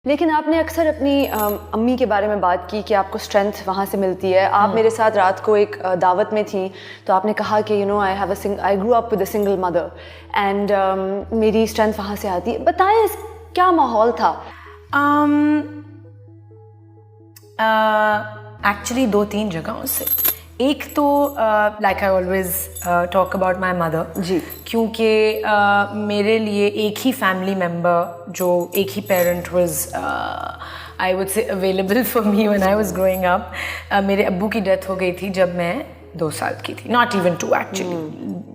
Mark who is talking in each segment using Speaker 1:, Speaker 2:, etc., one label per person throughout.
Speaker 1: लेकिन आपने अक्सर अपनी अम्मी के बारे में बात की कि आपको स्ट्रेंथ वहाँ से मिलती है। आप मेरे साथ रात को एक दावत में थी तो आपने कहा कि I grew up with a single mother and मेरी स्ट्रेंथ वहाँ से आती है। बताएं क्या माहौल था?
Speaker 2: एक्चुअली 2-3 जगहों से। एक तो like I always talk about my mother
Speaker 1: ji,
Speaker 2: क्योंकि मेरे लिए एक ही फैमिली मेम्बर जो एक ही parent was I would say available for me when I was growing up. मेरे अब्बू की डेथ हो गई थी जब मैं 2 साल की थी, not even 2 actually,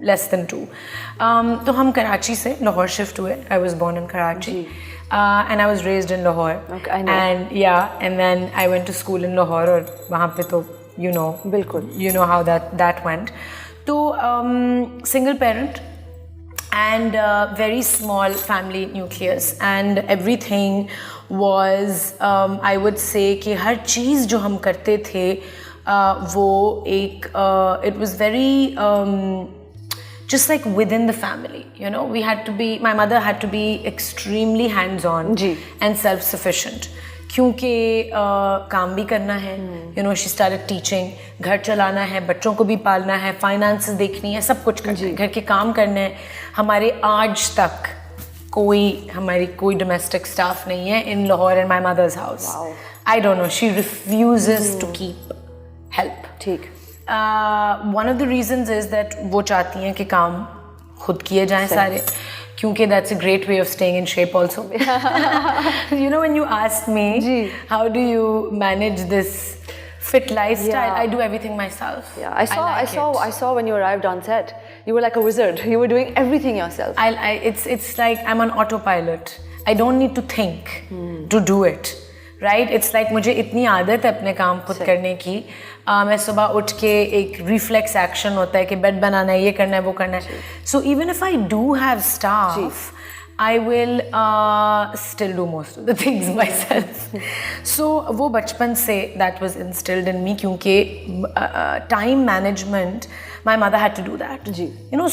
Speaker 2: less than 2। तो हम कराची से लाहौर शिफ्ट हुए। I was born in Karachi and I was raised in Lahore and then I went to school in Lahore और वहाँ पे तो
Speaker 1: बिल्कुल
Speaker 2: you know how that went. तो single parent and very small family nucleus and everything was I would say कि हर चीज़ जो हम करते थे वो एक it was very just like within the family, my mother had to be extremely hands-on and self-sufficient क्योंकि काम भी करना है, शी स्टार्टेड टीचिंग, घर चलाना है, बच्चों को भी पालना है, फाइनेंस देखनी है, सब कुछ करना है, घर के काम करने हैं। हमारे आज तक हमारी कोई डोमेस्टिक स्टाफ नहीं है in Lahore and my mother's house. I don't know, she refuses to keep help.
Speaker 1: ठीक।
Speaker 2: One of the reasons is that वो चाहती हैं कि काम खुद किए जाएं सारे, क्योंकि that's a great way of staying in shape also. When you asked me how do you manage this fit lifestyle, I do everything myself.
Speaker 1: I saw when you arrived on set, you were like a wizard. You were doing everything yourself.
Speaker 2: It's like I'm on autopilot. I don't need to think to do it. Right? It's like मुझे इतनी आदत है अपने काम खुद करने की। मैं सुबह उठ के एक रिफ्लेक्स एक्शन होता है कि बेड बनाना है, ये करना है, वो करना है। So even if I do have staff, I will still do most of the things myself. So वो बचपन से that was instilled in me क्योंकि time management, my mother had to do that.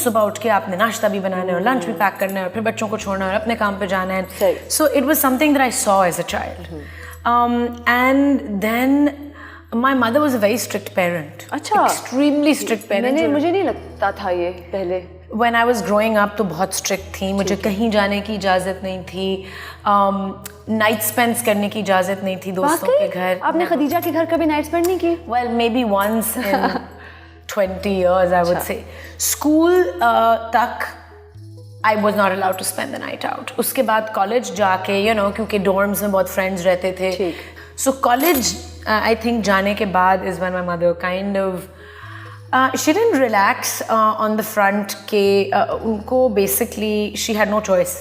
Speaker 2: सुबह उठ के आपने नाश्ता भी बनाना है और लंच भी पैक करना है और फिर बच्चों को छोड़ना है और अपने काम पे जाना है। So it was something that I saw as a child. And then my mother was a very strict parent.
Speaker 1: अच्छा,
Speaker 2: extremely strict parent.
Speaker 1: मुझे नहीं लगता था ये पहले।
Speaker 2: When I was growing up तो बहुत strict थी। मुझे कहीं जाने की इजाज़त नहीं थी, नाइट स्पेंड्स करने की इजाज़त नहीं थी दोस्तों के घर।
Speaker 1: आपने खदीजा के घर कभी नाइट स्पेंड नहीं की?
Speaker 2: Well, maybe once in 20 years I would say. School तक I was not allowed to spend the night out. उसके बाद कॉलेज जाके क्योंकि डॉर्म्स में बहुत फ्रेंड्स रहते थे, so कॉलेज I think जाने के बाद is when my mother kind of she didn't relax on the front के उनको basically she had no choice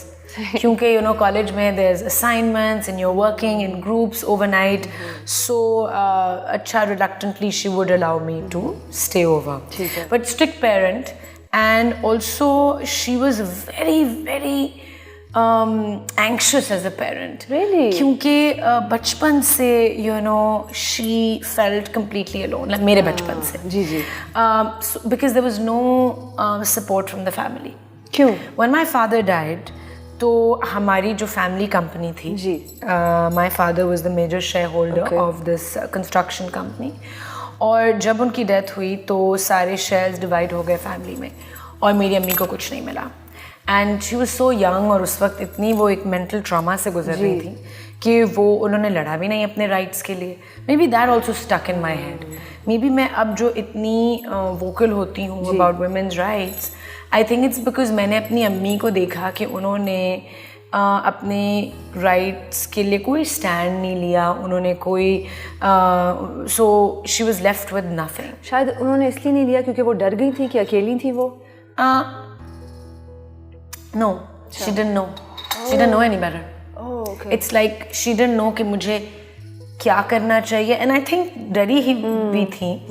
Speaker 2: क्योंकि कॉलेज में there's assignments and you're working in groups overnight, so अच्छा reluctantly she would allow me to stay over. But strict parent. And also she was very very anxious as a parent.
Speaker 1: Really?
Speaker 2: क्योंकि बचपन से she felt completely alone, like मेरे बचपन से। Because there was no support from the family.
Speaker 1: क्यों?
Speaker 2: When my father died, तो हमारी जो family company थी, my father was the major shareholder of this construction company. और जब उनकी डेथ हुई तो सारे शेयर्स डिवाइड हो गए फैमिली में और मेरी अम्मी को कुछ नहीं मिला। And she was so young और उस वक्त इतनी वो एक मेंटल ट्रॉमा से गुजर रही थी कि उन्होंने लड़ा भी नहीं अपने राइट्स के लिए। Maybe that also stuck in my head. Maybe मैं अब जो इतनी वोकल होती हूँ about women's rights, I think it's because मैंने अपनी अम्मी को देखा कि उन्होंने अपने राइट्स के लिए कोई स्टैंड नहीं लिया, उन्होंने कोई so she was left with nothing.
Speaker 1: शायद उन्होंने इसलिए नहीं लिया क्योंकि वो डर गई थी कि अकेली थी वो।
Speaker 2: No, she didn't know any better. It's like she didn't know कि मुझे क्या करना चाहिए। एंड आई थिंक डरी ही भी थी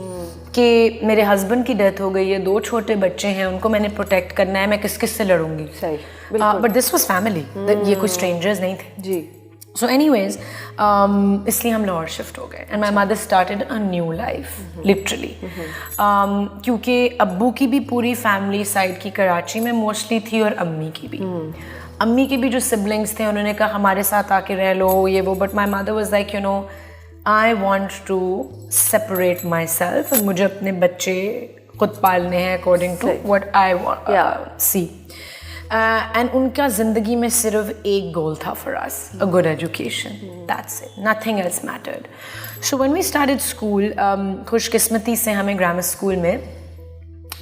Speaker 2: कि मेरे हस्बैंड की डेथ हो गई है, 2 छोटे बच्चे हैं, उनको मैंने प्रोटेक्ट करना है, मैं किस किस से लड़ूंगी।
Speaker 1: सही,
Speaker 2: बट दिस वाज फैमिली, ये कोई स्ट्रेंजर्स नहीं थे।
Speaker 1: जी।
Speaker 2: सो एनीवेज इसलिए हम लाहौर शिफ्ट हो गए and my mother started a new life literally. क्योंकि अब्बू की भी पूरी फैमिली साइड की कराची में मोस्टली थी और अम्मी की भी। अम्मी के भी जो सिबलिंग्स थे उन्होंने कहा हमारे साथ आके रह लो ये वो, but my mother was like I want to separate myself, मुझे अपने बच्चे खुद पालने हैं according to what I want see. And उनका ज़िंदगी में सिर्फ एक गोल था for us, a good education, that's it, nothing else mattered. So when we started school, खुशकिस्मती से हमें ग्रामर स्कूल में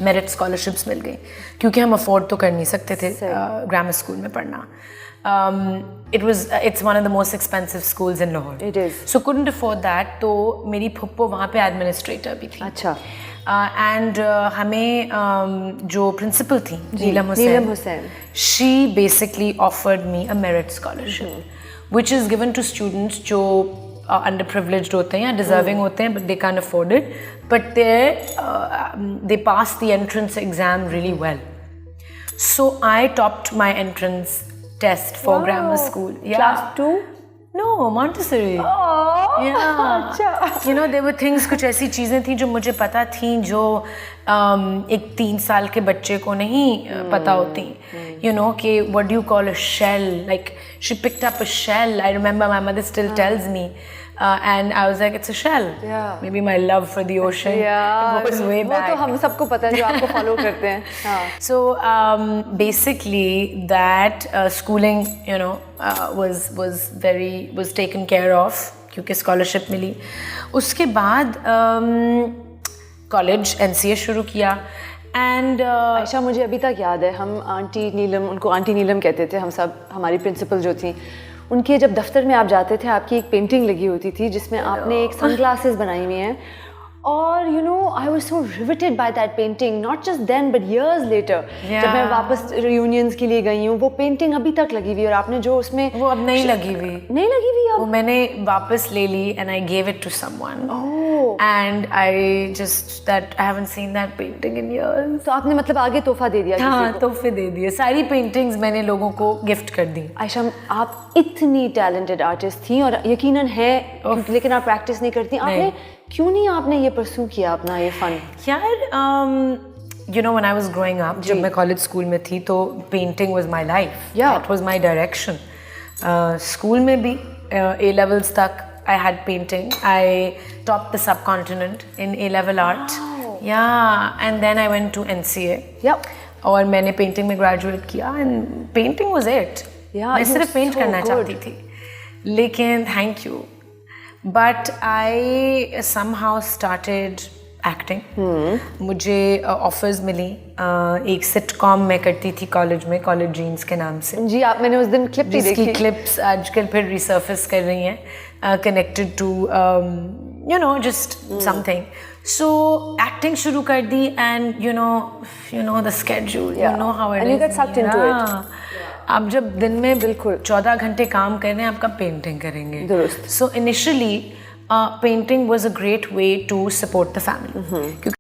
Speaker 2: मेरिट स्कॉलरशिप्स मिल गई, क्योंकि हम अफोर्ड तो कर नहीं सकते थे ग्रामर स्कूल में पढ़ना। It's one of the most expensive schools in Lahore.
Speaker 1: It is.
Speaker 2: So couldn't afford that. तो मेरी फुप्पो वहाँ पे एडमिनिस्ट्रेटर भी थी।
Speaker 1: अच्छा।
Speaker 2: एंड हमें जो प्रिंसिपल थी नीलम Hussain, she basically offered me a merit scholarship, which is given to students जो underprivileged होते हैं या deserving होते हैं, but they can't afford it, but they pass the entrance exam really well. So I topped my entrance test for grammar school. Yeah.
Speaker 1: Class 2?
Speaker 2: No, Montessori.
Speaker 1: Oh,
Speaker 2: yeah.
Speaker 1: अच्छा.
Speaker 2: There were things, कुछ ऐसी चीज़ें थी जो मुझे पता थी जो एक 3 साल के बच्चे को नहीं पता होती. कि what do you call a shell? Like she picked up a shell. I remember my mother still tells me. And I was like, it's a shell.
Speaker 1: Yeah.
Speaker 2: Maybe my love for the ocean goes way back.
Speaker 1: वो तो हम सबको पता है जो आपको follow करते हैं.
Speaker 2: So basically that schooling, was taken care of क्योंकि scholarship मिली. उसके बाद college NCA शुरू किया. And
Speaker 1: आयशा, मुझे अभी तक याद है, हम आंटी नीलम, उनको आंटी नीलम कहते थे हम सब, हमारी प्रिंसिपल जो थी, उनके जब दफ्तर में आप जाते थे आपकी एक पेंटिंग लगी होती थी जिसमें आपने एक सनग्लासेस बनाई हुई हैं, और I was so riveted by that painting, not just then but years later. जब मैं वापस reunions के लिए गई हूँ, वो पेंटिंग अभी तक लगी हुई, और आपने जो उसमें,
Speaker 2: वो अब नहीं लगी हुई अब, वो मैंने वापस ले ली and I gave it to someone.
Speaker 1: Oh.
Speaker 2: And I haven't seen that painting in years.
Speaker 1: तो आपने मतलब आगे तोहफा दे दिया?
Speaker 2: हाँ, तोहफे दे दिए, सारी पेंटिंग्स मैंने लोगों को गिफ्ट कर दी.
Speaker 1: आयशा, आप इतनी टैलेंटेड आर्टिस्ट थी, और यकीनन है, लेकिन आप प्रैक्टिस नहीं करती. आपने क्यों नहीं आपने ये परस्यू किया अपना ये फन?
Speaker 2: यार, when I was growing up, जब मैं कॉलेज स्कूल में थी तो painting was my life. That was my direction. School में भी A levels तक I had painting. I topped the subcontinent in A level art. Yeah, and then I went to NCA.
Speaker 1: Yep.
Speaker 2: और मैंने painting में graduate किया, and painting was it. मैं सिर्फ paint करना चाहती थी, लेकिन thank you. But I somehow started acting. मुझे ऑफर्स मिली. एक सिटकॉम मैं करती थी कॉलेज में, कॉलेज ड्रीम्स के नाम से.
Speaker 1: जी, आप, मैंने उस दिन क्लिप भी देखी.
Speaker 2: जिसकी क्लिप्स आजकल फिर रिसर्फेस कर रही हैं, connected to just something. So acting शुरू कर दी, and the schedule, how it is,
Speaker 1: you get sucked into it.
Speaker 2: आप जब दिन में बिल्कुल 14 घंटे काम कर रहे हैं, आपका पेंटिंग करेंगे.
Speaker 1: दुरुस्त.
Speaker 2: So initially painting was a great way to support the family.